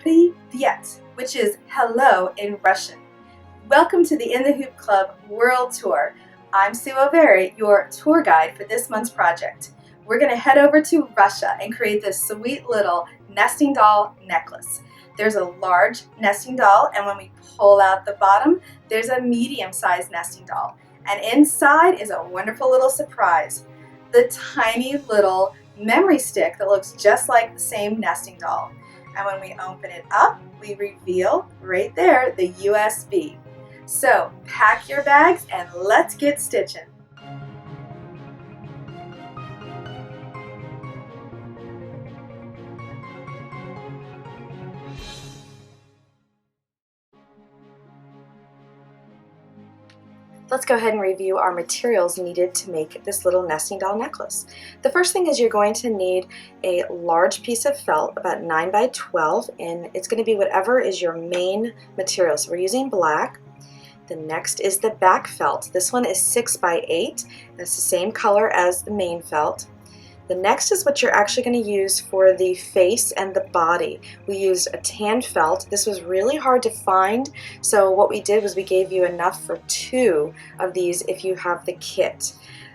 Привет, which is hello in Russian. Welcome to the In the Hoop Club World Tour. I'm Sue O'Very, your tour guide for this month's project. We're going to head over to Russia and create this sweet little nesting doll necklace. There's a large nesting doll, and when we pull out the bottom, there's a medium-sized nesting doll. And inside is a wonderful little surprise, the tiny little memory stick that looks just like the same nesting doll. And when we open it up, we reveal right there the USB. So pack your bags and let's get stitching. Let's go ahead and review our materials needed to make this little nesting doll necklace. The first thing is you're going to need a large piece of felt, about 9 by 12, and it's going to be whatever is your main material. So we're using black. The next is the back felt. This one is 6 by 8. That's the same color as the main felt. The next is what you're actually going to use for the face and the body. We used a tan felt. This was really hard to find, so what we did was we gave you enough for 2 of these if you have the kit.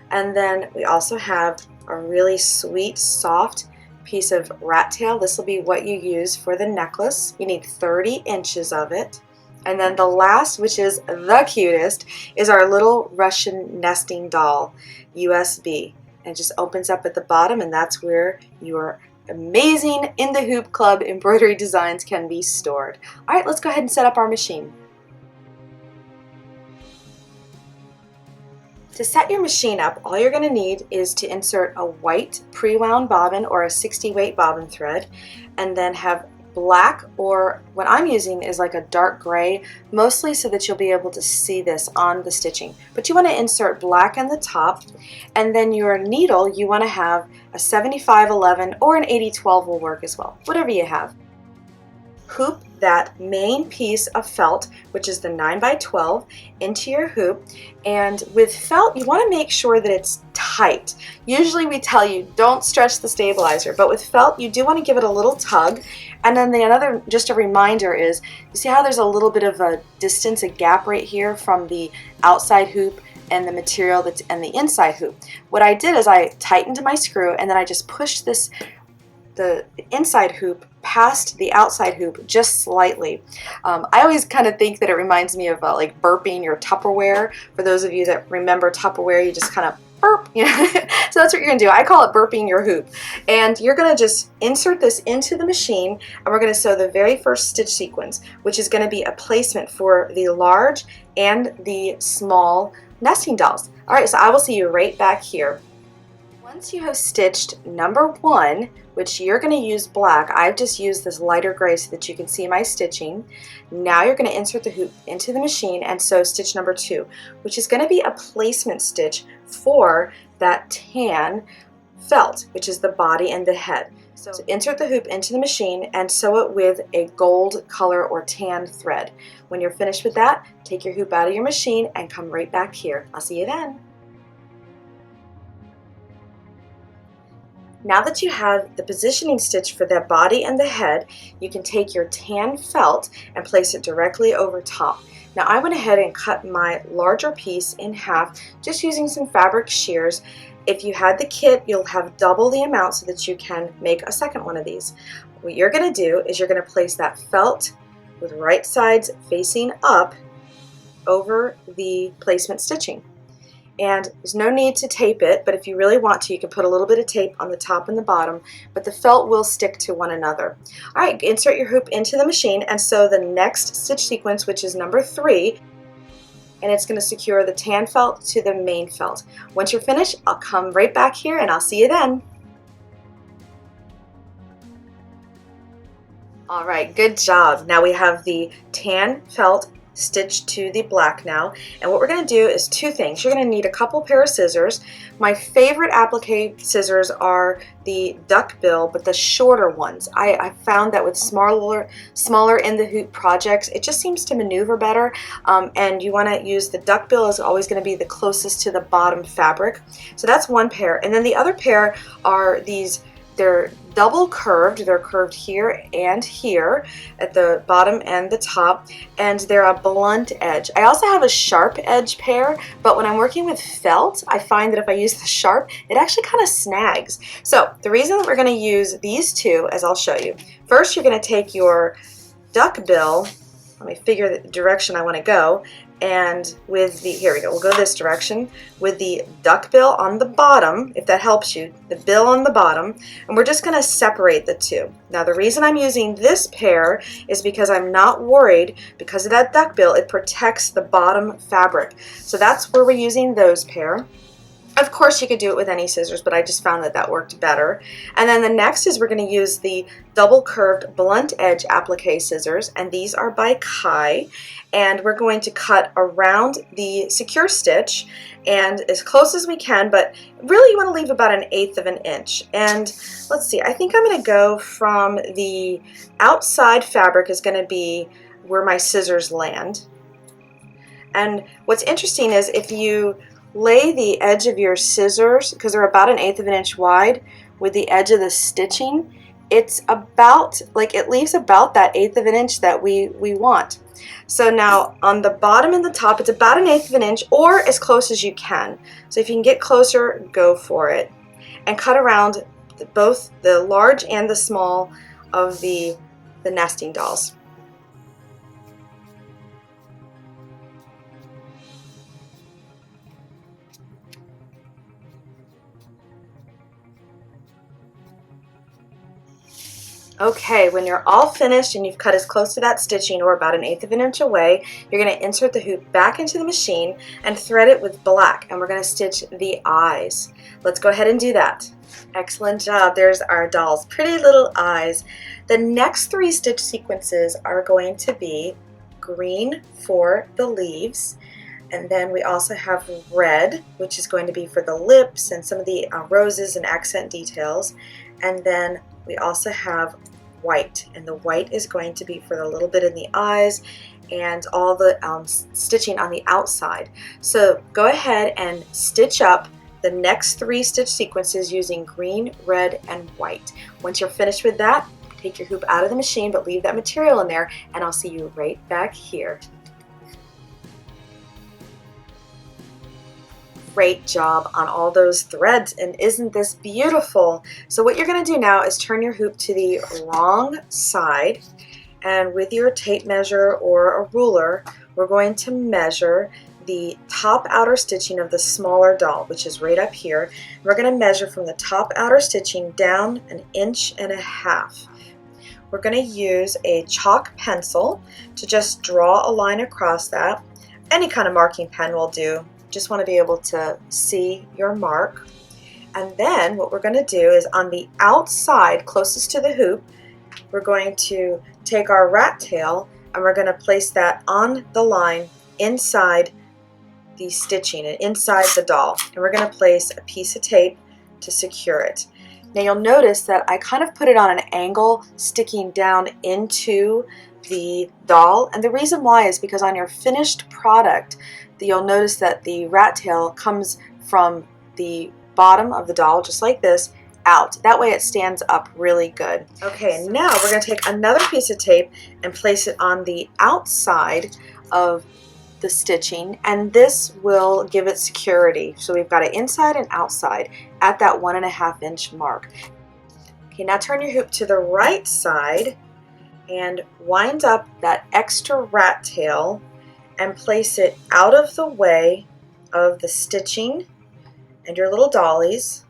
And then we also have a really sweet, soft piece of rat tail. This will be what you use for the necklace. You need 30 inches of it. And then the last, which is the cutest, is our little Russian nesting doll USB. And it just opens up at the bottom, and that's where your amazing In the Hoop Club embroidery designs can be stored. All right, let's go ahead and set up our machine. To set your machine up, all you're going to need is to insert a white pre-wound bobbin or a 60 weight bobbin thread, and then have black, or what I'm using is like a dark gray, mostly so that you'll be able to see this on the stitching. But you want to insert black in the top, and then your needle, you want to have a 75-11 or an 80-12 will work as well, whatever you have. Hoop that main piece of felt, which is the 9 by 12, into your hoop, and with felt you want to make sure that it's tight. Usually we tell you don't stretch the stabilizer, but with felt you do want to give it a little tug. And then just a reminder is, you see how there's a little bit of a distance, a gap right here from the outside hoop and the material that's in the inside hoop. What I did is I tightened my screw, and then I just pushed the inside hoop past the outside hoop just slightly. I always kind of think that it reminds me of like burping your Tupperware. For those of you that remember Tupperware, you just kind of burp, you know? So that's what you're gonna do. I call it burping your hoop. And you're gonna just insert this into the machine, and we're gonna sew the very first stitch sequence, which is gonna be a placement for the large and the small nesting dolls. All right, so I will see you right back here. Once you have stitched number 1, which you're going to use black, I've just used this lighter gray so that you can see my stitching. Now you're going to insert the hoop into the machine and sew stitch number 2, which is going to be a placement stitch for that tan felt, which is the body and the head. So insert the hoop into the machine and sew it with a gold color or tan thread. When you're finished with that, take your hoop out of your machine and come right back here. I'll see you then. Now that you have the positioning stitch for the body and the head, you can take your tan felt and place it directly over top. Now I went ahead and cut my larger piece in half just using some fabric shears. If you had the kit, you'll have double the amount so that you can make a second one of these. What you're going to do is you're going to place that felt with right sides facing up over the placement stitching. And there's no need to tape it, but if you really want to, you can put a little bit of tape on the top and the bottom, but the felt will stick to one another. All right, insert your hoop into the machine and sew the next stitch sequence, which is number 3, and it's going to secure the tan felt to the main felt. Once you're finished, I'll come right back here and I'll see you then. All right, good job. Now we have the tan felt stitched to the black now, and what we're going to do is 2 things. You're going to need a couple pair of scissors. My favorite applique scissors are the duck bill, but the shorter ones. I found that with smaller in the hoop projects, it just seems to maneuver better, and you want to use the duck bill is always going to be the closest to the bottom fabric. So that's one pair, and then the other pair are these They're double curved. They're curved here and here at the bottom and the top, and they're a blunt edge. I also have a sharp edge pair, but when I'm working with felt, I find that if I use the sharp, it actually kind of snags. So the reason that we're going to use these two, as I'll show you. First, you're going to take your duck bill. Let me figure the direction I want to go. And with the, here we go, we'll go this direction, with the duck bill on the bottom, if that helps you, the bill on the bottom, and we're just going to separate the two. Now the reason I'm using this pair is because I'm not worried, because of that duck bill, it protects the bottom fabric. So that's where we're using those pair. Of course you could do it with any scissors, but I just found that that worked better. And then the next is we're going to use the double curved blunt edge applique scissors, and these are by Kai, and we're going to cut around the secure stitch and as close as we can, but really you want to leave about 1/8 of an inch. And let's see, I think I'm going to go from the outside fabric is going to be where my scissors land. And what's interesting is if you lay the edge of your scissors, because they're about 1/8 of an inch wide, with the edge of the stitching, it's about, like, it leaves about that 1/8 of an inch that we want. So now on the bottom and the top, it's about 1/8 of an inch, or as close as you can. So if you can get closer, go for it. And cut around both the large and the small of the nesting dolls. Okay, when you're all finished and you've cut as close to that stitching, or about 1/8 of an inch away, you're going to insert the hoop back into the machine and thread it with black, and we're going to stitch the eyes. Let's go ahead and do that. Excellent job. There's our doll's pretty little eyes. The next 3 stitch sequences are going to be green for the leaves, and then we also have red, which is going to be for the lips and some of the roses and accent details, and then we also have white, and the white is going to be for the little bit in the eyes and all the stitching on the outside. So go ahead and stitch up the next 3 stitch sequences using green, red, and white. Once you're finished with that, take your hoop out of the machine, but leave that material in there, and I'll see you right back here. Great job on all those threads, and isn't this beautiful? So what you're going to do now is turn your hoop to the wrong side, and with your tape measure or a ruler, we're going to measure the top outer stitching of the smaller doll, which is right up here. We're going to measure from the top outer stitching down 1.5 inches. We're going to use a chalk pencil to just draw a line across that. Any kind of marking pen will do. Just want to be able to see your mark. And then what we're going to do is on the outside closest to the hoop, we're going to take our rat tail and we're going to place that on the line inside the stitching and inside the doll, and we're going to place a piece of tape to secure it. Now you'll notice that I kind of put it on an angle sticking down into the doll, and the reason why is because on your finished product you'll notice that the rat tail comes from the bottom of the doll, just like this, out. That way it stands up really good. Okay, and now we're going to take another piece of tape and place it on the outside of the stitching, and this will give it security. So we've got it inside and outside at that 1.5 inch mark. Okay, now turn your hoop to the right side and wind up that extra rat tail and place it out of the way of the stitching and your little dollies,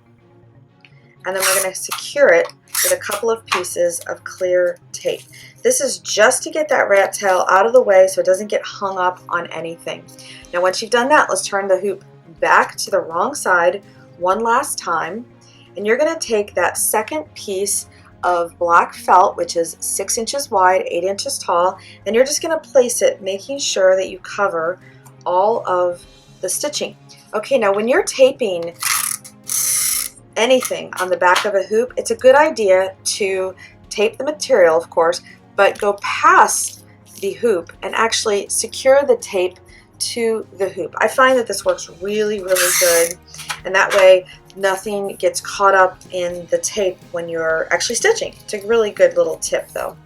and then we're going to secure it with a couple of pieces of clear tape. This is just to get that rat tail out of the way so it doesn't get hung up on anything. Now once you've done that, let's turn the hoop back to the wrong side one last time, and you're going to take that second piece of black felt, which is 6 inches wide, 8 inches tall, and you're just going to place it making sure that you cover all of the stitching. Okay, now when you're taping anything on the back of a hoop, it's a good idea to tape the material, of course, but go past the hoop and actually secure the tape to the hoop. I find that this works really, really good, and that way nothing gets caught up in the tape when you're actually stitching. It's a really good little tip though.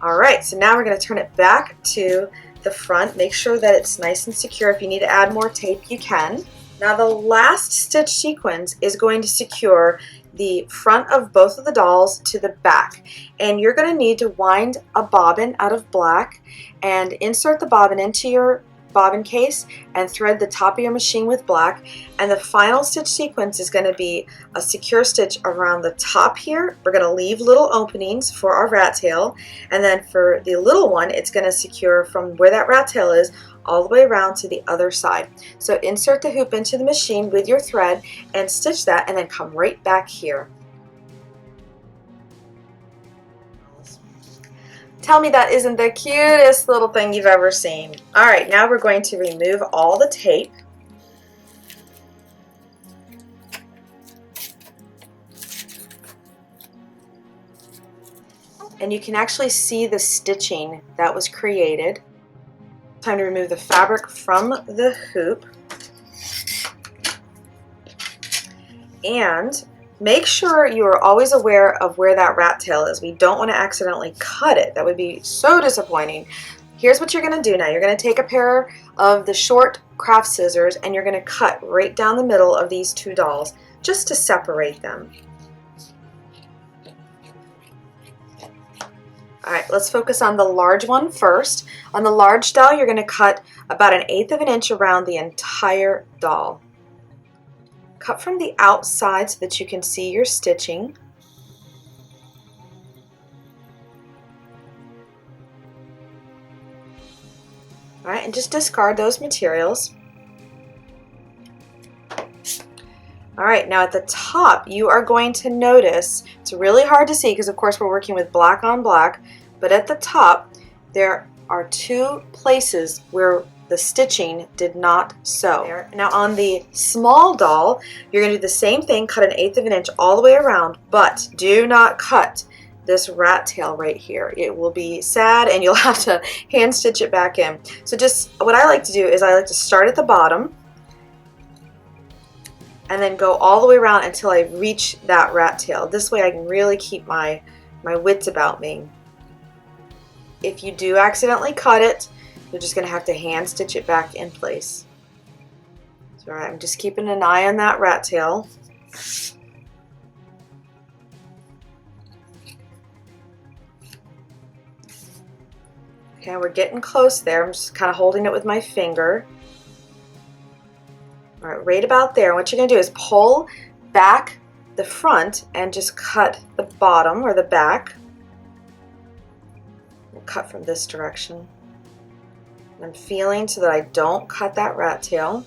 Alright, so now we're going to turn it back to the front. Make sure that it's nice and secure. If you need to add more tape, you can. Now the last stitch sequence is going to secure the front of both of the dolls to the back. And you're going to need to wind a bobbin out of black and insert the bobbin into your bobbin case and thread the top of your machine with black. And the final stitch sequence is going to be a secure stitch around the top here. We're going to leave little openings for our rat tail, and then for the little one it's going to secure from where that rat tail is all the way around to the other side. So insert the hoop into the machine with your thread and stitch that, and then come right back here. Tell me that isn't the cutest little thing you've ever seen. Alright, now we're going to remove all the tape. And you can actually see the stitching that was created. Time to remove the fabric from the hoop. And make sure you are always aware of where that rat tail is. We don't want to accidentally cut it. That would be so disappointing. Here's what you're going to do now. You're going to take a pair of the short craft scissors and you're going to cut right down the middle of these two dolls just to separate them. Alright, let's focus on the large one first. On the large doll, you're going to cut about 1/8 of an inch around the entire doll. Cut from the outside so that you can see your stitching. Alright, and just discard those materials. Alright, now at the top you are going to notice, it's really hard to see because of course we're working with black on black, but at the top there are two places where the stitching did not sew. Now on the small doll, you're going to do the same thing, cut 1/8 of an inch all the way around, but do not cut this rat tail right here. It will be sad and you'll have to hand stitch it back in. So just what I like to do is I like to start at the bottom and then go all the way around until I reach that rat tail. This way I can really keep my wits about me. If you do accidentally cut it, you're just going to have to hand stitch it back in place. So, all right, I'm just keeping an eye on that rat tail. Okay, we're getting close there. I'm just kind of holding it with my finger. All right, right about there. What you're going to do is pull back the front and just cut the bottom or the back. We'll cut from this direction. I'm feeling so that I don't cut that rat tail. All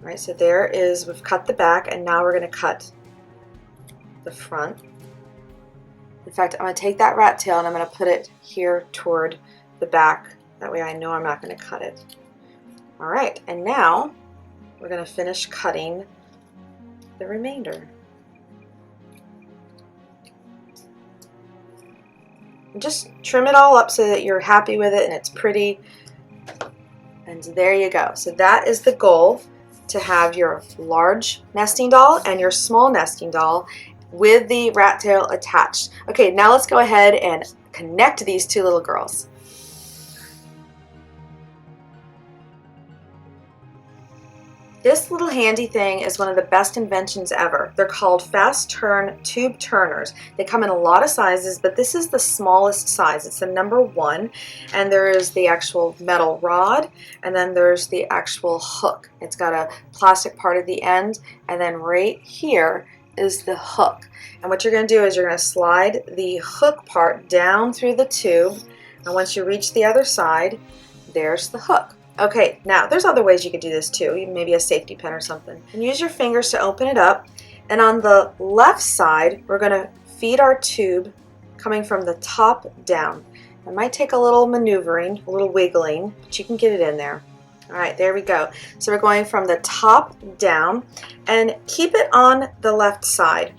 right, so there is, we've cut the back, and now we're going to cut the front. In fact, I'm going to take that rat tail and I'm going to put it here toward the back. That way I know I'm not going to cut it. All right, and now we're going to finish cutting the remainder. And just trim it all up so that you're happy with it and it's pretty. And there you go. So that is the goal, to have your large nesting doll and your small nesting doll with the rat tail attached. Okay, now let's go ahead and connect these two little girls. This little handy thing is one of the best inventions ever. They're called fast turn tube turners. They come in a lot of sizes, but this is the smallest size. It's the #1, and there is the actual metal rod, and then there's the actual hook. It's got a plastic part at the end, and then right here is the hook. And what you're going to do is you're going to slide the hook part down through the tube, and once you reach the other side, there's the hook. Okay, now there's other ways you could do this too, maybe a safety pin or something. And use your fingers to open it up, and on the left side we're going to feed our tube coming from the top down. It might take a little maneuvering, a little wiggling, but you can get it in there. Alright, there we go. So we're going from the top down, and keep it on the left side.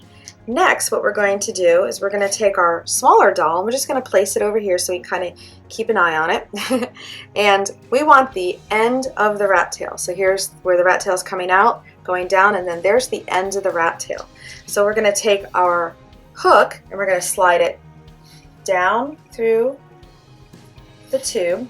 Next, what we're going to do is we're going to take our smaller doll, and we're just going to place it over here so we can kind of keep an eye on it. And we want the end of the rat tail. So here's where the rat tail is coming out. going down, and then there's the end of the rat tail. So we're going to take our hook and we're going to slide it down through the tube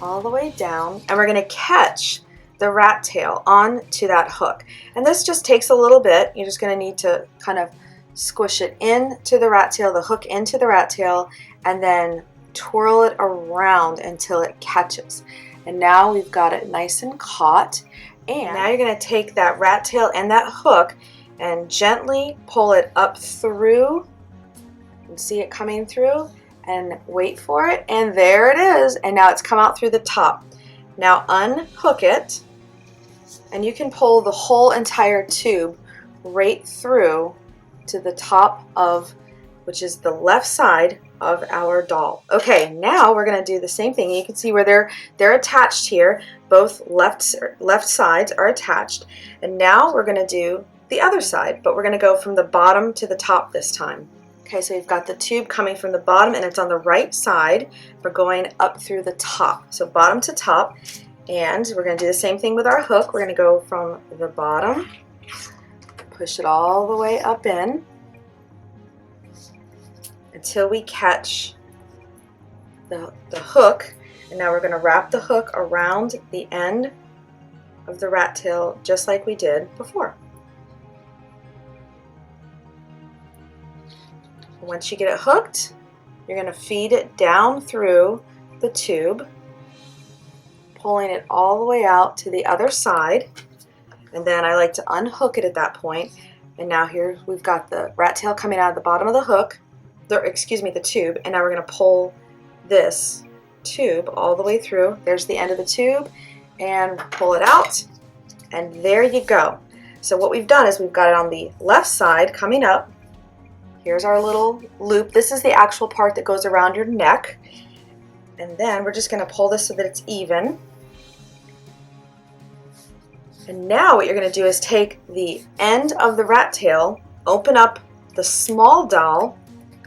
all the way down, and we're going to catch the rat tail onto that hook. And this just takes a little bit. You're just going to need to kind of squish it into the rat tail, the hook into the rat tail, and then twirl it around until it catches. And now we've got it nice and caught. And now you're going to take that rat tail and that hook and gently pull it up through. You can see it coming through, and wait for it, and there it is. And now it's come out through the top. Now unhook it, and you can pull the whole entire tube right through to the top of, which is the left side of our doll. Okay, now we're going to do the same thing. You can see where they're attached here. Both left sides are attached. And now we're going to do the other side, but we're going to go from the bottom to the top this time. Okay, so we've got the tube coming from the bottom, and it's on the right side. We're going up through the top. So bottom to top, and we're going to do the same thing with our hook. We're going to go from the bottom, push it all the way up in until we catch the hook. And now we're going to wrap the hook around the end of the rat tail just like we did before. Once you get it hooked, you're going to feed it down through the tube, pulling it all the way out to the other side. And then I like to unhook it at that point. And now here we've got the rat tail coming out of the bottom of the hook, the tube. And now we're going to pull this tube all the way through. There's the end of the tube, and pull it out. And there you go. So what we've done is we've got it on the left side coming up. Here's our little loop. This is the actual part that goes around your neck. And then we're just going to pull this so that it's even. And now what you're going to do is take the end of the rat tail, open up the small doll,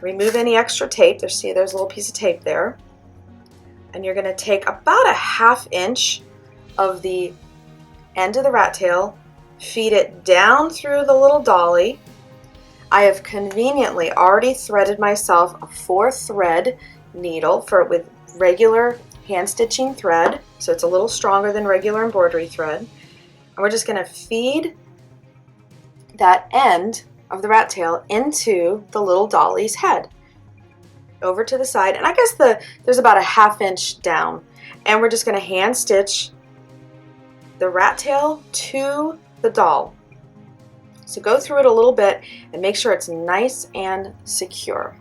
remove any extra tape. There's a little piece of tape there. And you're going to take about a 1/2 inch of the end of the rat tail, feed it down through the little dolly. I have conveniently already threaded myself a 4-thread needle with regular hand stitching thread, so it's a little stronger than regular embroidery thread. And we're just going to feed that end of the rat tail into the little dolly's head, over to the side, and I guess there's about a 1/2 inch down. And we're just going to hand stitch the rat tail to the doll. So go through it a little bit and make sure it's nice and secure.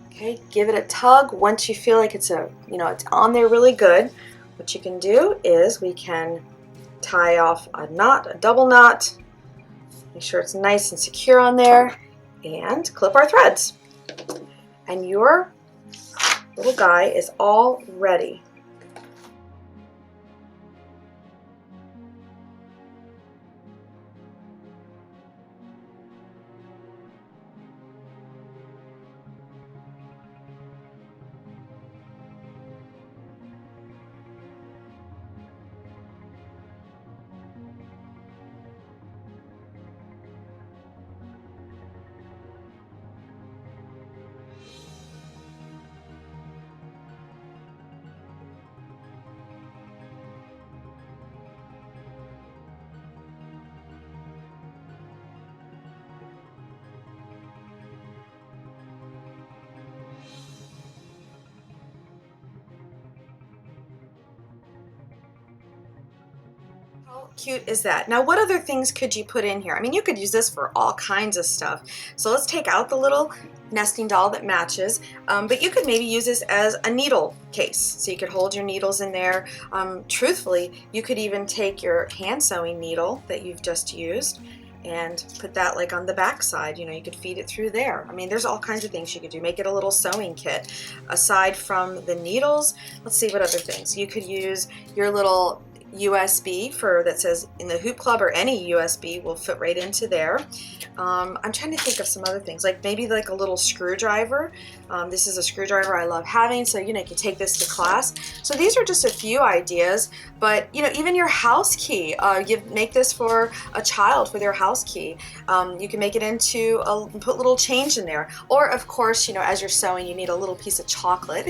Okay, give it a tug once you feel like it's on there really good. What you can do is we can tie off a knot, a double knot, make sure it's nice and secure on there, and clip our threads. And your little guy is all ready. How cute is that? Now, what other things could you put in here? I mean, you could use this for all kinds of stuff. So let's take out the little nesting doll that matches, but you could maybe use this as a needle case. So you could hold your needles in there. Truthfully, you could even take your hand sewing needle that you've just used and put that like on the back side. You could feed it through there. I mean, there's all kinds of things you could do. Make it a little sewing kit. Aside from the needles, let's see what other things. You could use your little USB for that says in the Hoop Club, or any USB will fit right into there. I'm trying to think of some other things, like maybe like a little screwdriver. This is a screwdriver I love having, so you know, you can take this to class. So these are just a few ideas, but you know, even your house key, you make this for a child for their house key. You can make it into put little change in there, or of course, you know, as you're sewing, you need a little piece of chocolate,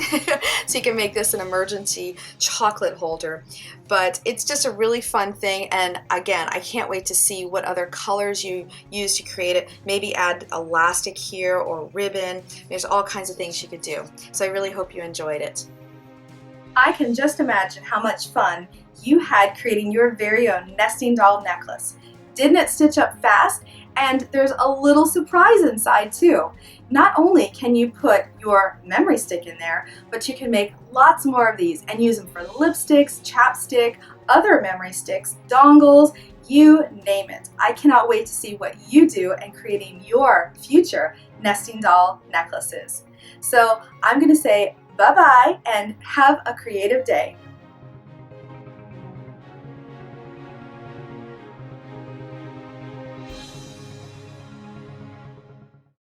so you can make this an emergency chocolate holder. But it's just a really fun thing, and again, I can't wait to see what other colors you use to create it. Maybe add elastic here or ribbon. There's all kinds of things you could do. So I really hope you enjoyed it. I can just imagine how much fun you had creating your very own nesting doll necklace. Didn't it stitch up fast? And there's a little surprise inside too. Not only can you put your memory stick in there, but you can make lots more of these and use them for lipsticks, chapstick, other memory sticks, dongles, you name it. I cannot wait to see what you do in creating your future nesting doll necklaces. So I'm going to say bye-bye and have a creative day.